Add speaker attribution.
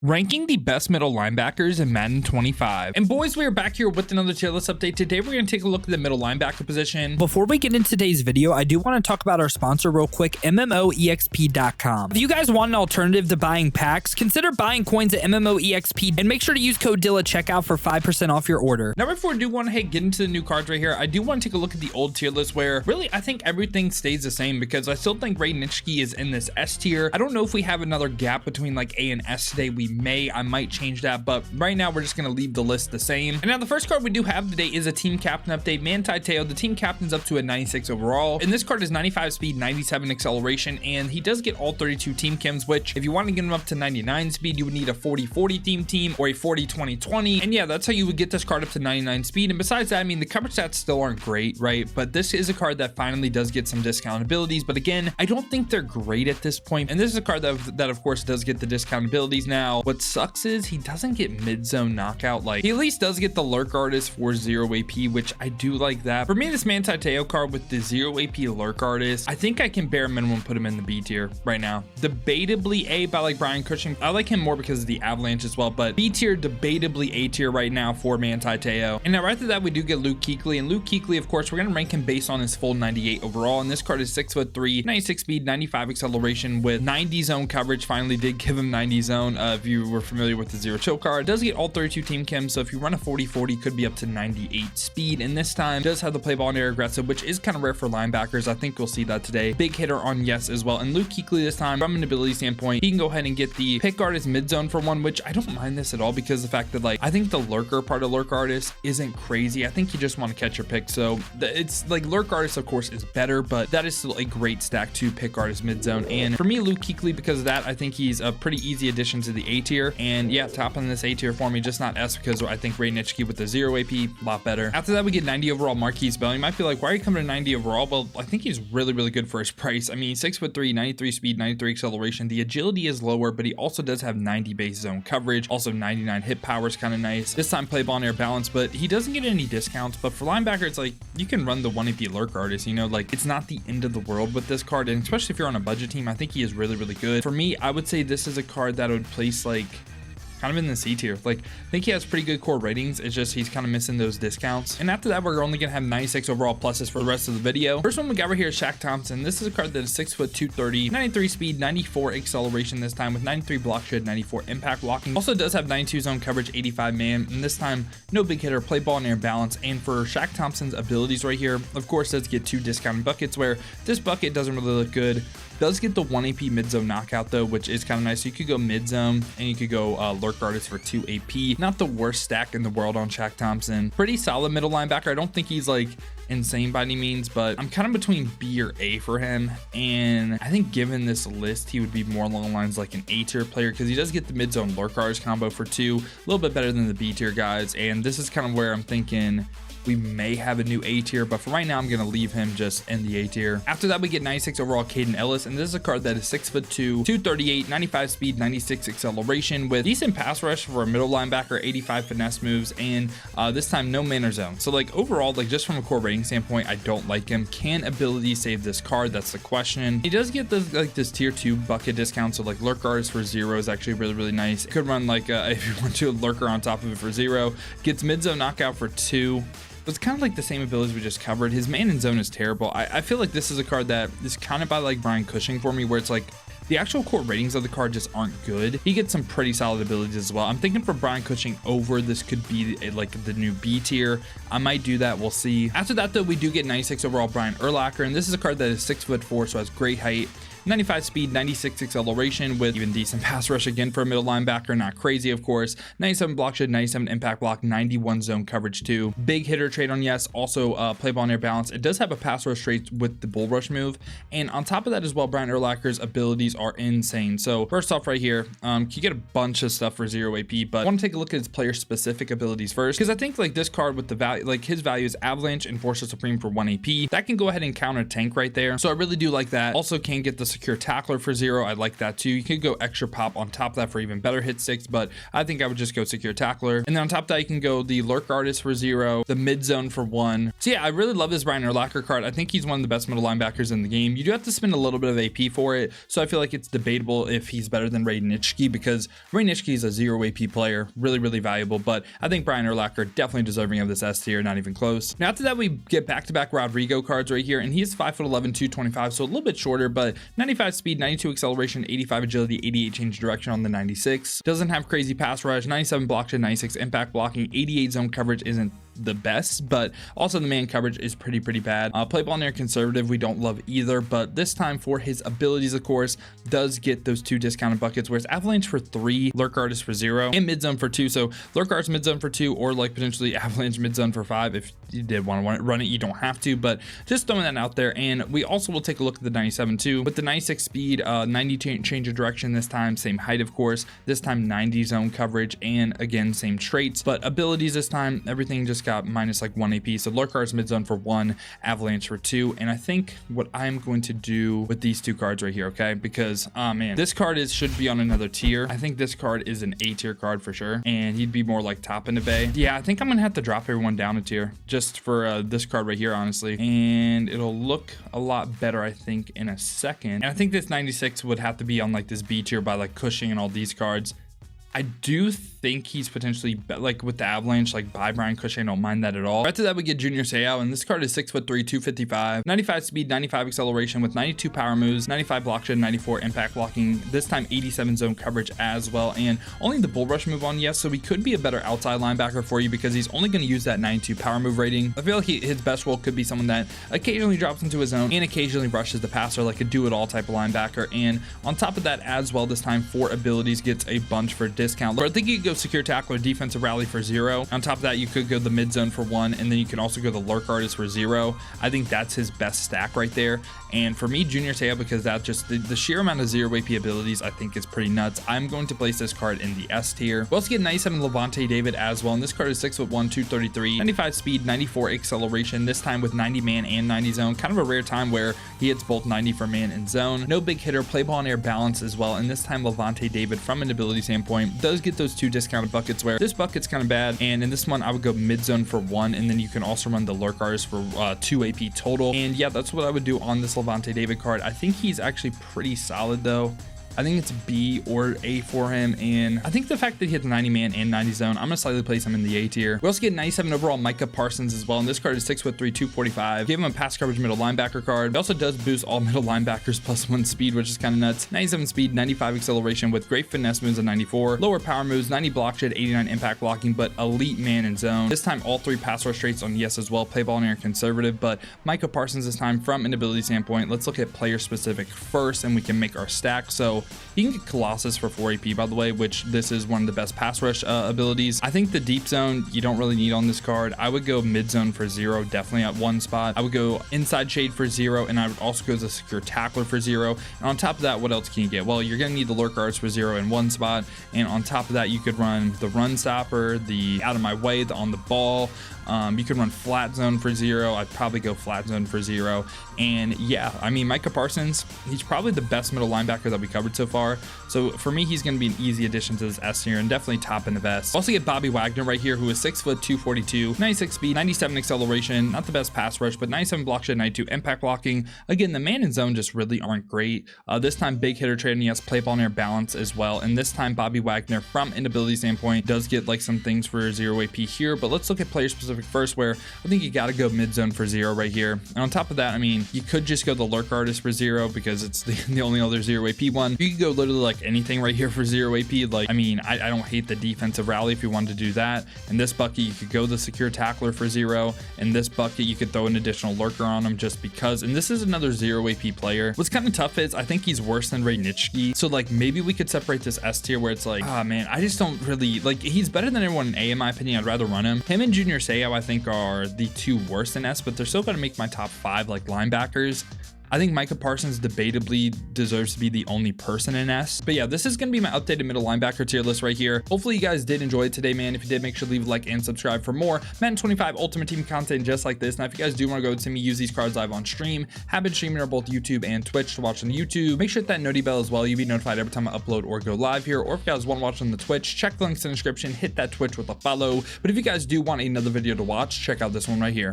Speaker 1: Ranking the best middle linebackers in Madden 25. And boys, we are back here with another tier list update. Today, we're going to take a look at the middle linebacker position. Before we get into today's video, I do want to talk about our sponsor real quick, MMOEXP.com. If you guys want an alternative to buying packs, consider buying coins at MMOEXP and make sure to use code DILL at checkout for 5% off your order. Now, before we do want to get into the new cards right here, I do want to take a look at the old tier list where really I think everything stays the same because I still think Kuechly is in this S tier. I don't know if we have another gap between like A and S today. I might change that, but right now we're just going to leave the list the same. And now the first card we do have today is a team captain update. Manti, the team captain's up to a 96 overall, and this card is 95 speed, 97 acceleration, and he does get all 32 team chems, which if you want to get him up to 99 speed, you would need a 40-40 team or a 40-20-20. And yeah, that's how you would get this card up to 99 speed. And besides that, I mean, the coverage stats still aren't great, right? But this is a card that finally does get some discount abilities, but again, I don't think they're great at this point. And this is a card that of course does get the discount abilities. Now what sucks is he doesn't get mid-zone knockout. Like, he at least does get the lurk artist for 0 AP, which I do like that. For me, this Manti card with the 0 AP lurk artist, I think I can bare minimum put him in the B tier right now. Debatably A by like Brian Cushing. I like him more because of the avalanche as well, but B tier, debatably A tier right now for Manti. And now right after that, we do get Kuechly, and Kuechly, of course, we're gonna rank him based on his full 98 overall, and this card is 6'3", 96 speed, 95 acceleration with 90 zone coverage. Finally did give him 90 zone. If you were familiar with the zero chill card, it does get all 32 team chems, so if you run a 40-40, could be up to 98 speed, and this time does have the play ball and air aggressive, which is kind of rare for linebackers. I think we'll see that today. Big hitter on yes as well. And Kuechly this time, from an ability standpoint, he can go ahead and get the pick artist mid zone for one, which I don't mind this at all because the fact that like I think the lurker part of lurk artist isn't crazy. I think you just want to catch your pick, so it's like lurk artist of course is better, but that is still a great stack to pick artist mid zone. And for me, Kuechly, because of that, I think he's a pretty easy addition to the A tier. And yeah, top on this A tier for me, just not S, because I think Kuechly with the 0 AP a lot better. After that, we get 90 overall Markquese. You might be like, why are you coming to 90 overall? Well, I think he's really good for his price. I mean, 6'3", 93 speed, 93 acceleration. The agility is lower, but he also does have 90 base zone coverage. Also 99 hit power is kind of nice. This time play ball and air balance, but he doesn't get any discounts. But for linebacker, it's like you can run the 1 AP lurk artist, you know, like it's not the end of the world with this card. And especially if you're on a budget team, I think he is really good. For me, I would say this is a card that I would place like kind of in the C tier. Like, I think he has pretty good core ratings. It's just he's kind of missing those discounts. And after that, we're only gonna have 96 overall pluses for the rest of the video. First one we got right here is Shaq Thompson. This is a card that is 6', 230, 93 speed, 94 acceleration this time with 93 block shed, 94 impact blocking. Also does have 92 zone coverage, 85 man, and this time no big hitter, play ball and air balance. And for Shaq Thompson's abilities right here, of course, does get 2 discounted buckets, where this bucket doesn't really look good. Does get the 1 AP mid zone knockout though, which is kind of nice. So you could go mid zone and you could go lurk artist for 2 AP. Not the worst stack in the world on Shaq Thompson. Pretty solid middle linebacker. I don't think he's like insane by any means, but I'm kind of between B or A for him. And I think given this list, he would be more along the lines like an A tier player because he does get the mid zone lurk artist combo for 2, a little bit better than the B tier guys. And this is kind of where I'm thinking we may have a new A tier, but for right now, I'm going to leave him just in the A tier. After that, we get 96 overall Kaden Elliss, and this is a card that is 6'2", 238, 95 speed, 96 acceleration with decent pass rush for a middle linebacker, 85 finesse moves, and this time no man or zone. So like overall, like just from a core rating standpoint, I don't like him. Can ability save this card? That's the question. He does get this like this tier 2 bucket discount, so like lurk artist for 0 is actually really nice. Could run like if you want to a lurker on top of it for 0. Gets mid zone knockout for 2. It's kind of like the same abilities we just covered. His man in zone is terrible. I feel like this is a card that is kind of by like Brian Cushing for me, where it's like the actual core ratings of the card just aren't good. He gets some pretty solid abilities as well. I'm thinking for Brian Cushing over, this could be like the new B tier. I might do that. We'll see. After that, though, we do get 96 overall Brian Urlacher, and this is a card that is 6'4", so has great height. 95 speed, 96 acceleration with even decent pass rush again for a middle linebacker. Not crazy, of course. 97 block shed, 97 impact block, 91 zone coverage too. Big hitter trait on yes. Also play ball and air balance. It does have a pass rush trait with the bull rush move. And on top of that as well, Brian Urlacher's abilities are insane. So first off right here, you get a bunch of stuff for 0 AP, but I want to take a look at his player specific abilities first, because I think like this card with the value, like his value is avalanche and force supreme for 1 AP. That can go ahead and counter tank right there. So I really do like that. Also can get the secure tackler for 0. I like that too. You could go extra pop on top of that for even better hit sticks, but I think I would just go secure tackler. And then on top of that, you can go the lurk artist for 0, the mid zone for 1. So yeah, I really love this Brian Urlacher card. I think he's one of the best middle linebackers in the game. You do have to spend a little bit of AP for it, so I feel like it's debatable if he's better than Ray Nitschke, because Ray Nitschke is a 0 AP player, really valuable, but I think Brian Urlacher definitely deserving of this S tier, not even close. Now after that, we get back-to-back Rodrigo cards right here, and he's 5'11", 225, so a little bit shorter, but 95 speed, 92 acceleration, 85 agility, 88 change direction on the 96. Doesn't have crazy pass rush, 97 block to 96 impact blocking, 88 zone coverage isn't the best, but also the man coverage is pretty bad. Play ball near conservative, we don't love either, but this time for his abilities, of course, does get those 2 discounted buckets, whereas Avalanche for 3, lurk artist for 0, and mid zone for 2. So lurk artist mid zone for 2, or like potentially Avalanche mid zone for 5 if you did want to run it. You don't have to, but just throwing that out there. And we also will take a look at the 97 too, with the 96 speed, 90 change of direction this time, same height of course, this time 90 zone coverage, and again same traits, but abilities this time everything just got minus like 1 AP. So lurk artist mid zone for 1, Avalanche for 2. And I think what I'm going to do with these 2 cards right here, okay, because man, this card should be on another tier. I think this card is an A tier card for sure, and he'd be more like top in the bay. Yeah, I think I'm gonna have to drop everyone down a tier just for this card right here, honestly, and it'll look a lot better I think in a second. And I think this 96 would have to be on like this B tier by like Cushing and all these cards. I do think he's potentially like with the Avalanche, like by Brian Cushing. I don't mind that at all. After that, we get Junior Seau, and this card is 6'3", 255, 95 speed, 95 acceleration with 92 power moves, 95 block shed, 94 impact blocking. This time 87 zone coverage as well, and only the bull rush move on, yes. So he could be a better outside linebacker for you because he's only going to use that 92 power move rating. I feel like his best role could be someone that occasionally drops into his zone and occasionally rushes the passer, like a do-it-all type of linebacker. And on top of that as well, this time 4 abilities gets a bunch for discount. Or I think you could go secure tackler, defensive rally for 0. On top of that, you could go the mid zone for 1, and then you can also go the lurk artist for 0. I think that's his best stack right there. And for me, Junior Seau, because that just the sheer amount of 0 AP abilities I think is pretty nuts, I'm going to place this card in the S tier. We also get 97 Lavonte David as well, and this card is 6'1", 233, 95 speed, 94 acceleration, this time with 90 man and 90 zone. Kind of a rare time where he hits both 90 for man and zone. No big hitter, play ball and air balance as well, and this time Lavonte David from an ability standpoint does get those 2 discounted buckets, where this bucket's kind of bad, and in this one I would go mid zone for 1, and then you can also run the lurk artist for 2 AP total. And yeah, that's what I would do on this Lavonte David card. I think he's actually pretty solid though. I think it's B or A for him, and I think the fact that he hits 90 man and 90 zone, I'm gonna slightly place him in the A tier. We also get 97 overall Micah Parsons as well, and this card is 6'3", 245. Give him a pass coverage middle linebacker card. It also does boost all middle linebackers +1 speed, which is kind of nuts. 97 speed, 95 acceleration with great finesse moves at 94, lower power moves, 90 block shed, 89 impact blocking, but elite man and zone. This time all 3 pass rush traits on yes as well, play ball and air conservative, but Micah Parsons this time from an ability standpoint. Let's look at player specific first, and we can make our stack. So you can get Colossus for 4 AP, by the way, which this is one of the best pass rush abilities. I think the deep zone you don't really need on this card. I would go mid zone for 0, definitely at 1 spot. I would go inside shade for 0, and I would also go the secure tackler for 0. And on top of that, what else can you get? Well, you're gonna need the lurk artist for 0 in 1 spot, and on top of that, you could run the run stopper, the out of my way, the on the ball. You could run flat zone for 0. I'd probably go flat zone for 0. And yeah, I mean, Micah Parsons, he's probably the best middle linebacker that we covered so far. So for me, he's going to be an easy addition to this S tier and definitely top in the best. Also get Bobby Wagner right here, who is 6', 242, 96 speed, 97 acceleration, not the best pass rush, but 97 block shed, 92 impact blocking. Again, the man and zone just really aren't great. This time big hitter trade, and he has play ball and air balance as well. And this time Bobby Wagner from an ability standpoint does get like some things for 0 AP here, but let's look at player specific first, where I think you got to go mid zone for 0 right here. And on top of that, I mean, you could just go the lurk artist for 0 because it's the only other 0 AP one. You could go literally like anything right here for 0 AP. Like, I mean, I don't hate the defensive rally if you wanted to do that. In this bucket, you could go the secure tackler for 0. In this bucket, you could throw an additional lurker on him just because. And this is another 0 AP player. What's kind of tough is I think he's worse than Ray Nitschke. So like maybe we could separate this S tier where it's like, oh man, I just don't really like, he's better than everyone in A in my opinion. I'd rather run him. Him and Junior Seau I think are the 2 worst in S, but they're still going to make my top 5 like linebackers. I think Micah Parsons debatably deserves to be the only person in S. But yeah, this is going to be my updated middle linebacker tier list right here. Hopefully you guys did enjoy it today, man. If you did, make sure to leave a like and subscribe for more Madden 25 Ultimate Team content just like this. Now, if you guys do want to go to me, use these cards live on stream. Have been streaming on both YouTube and Twitch to watch on YouTube. Make sure to hit that noti bell as well. You'll be notified every time I upload or go live here. Or if you guys want to watch on the Twitch, check the links in the description, hit that Twitch with a follow. But if you guys do want another video to watch, check out this one right here.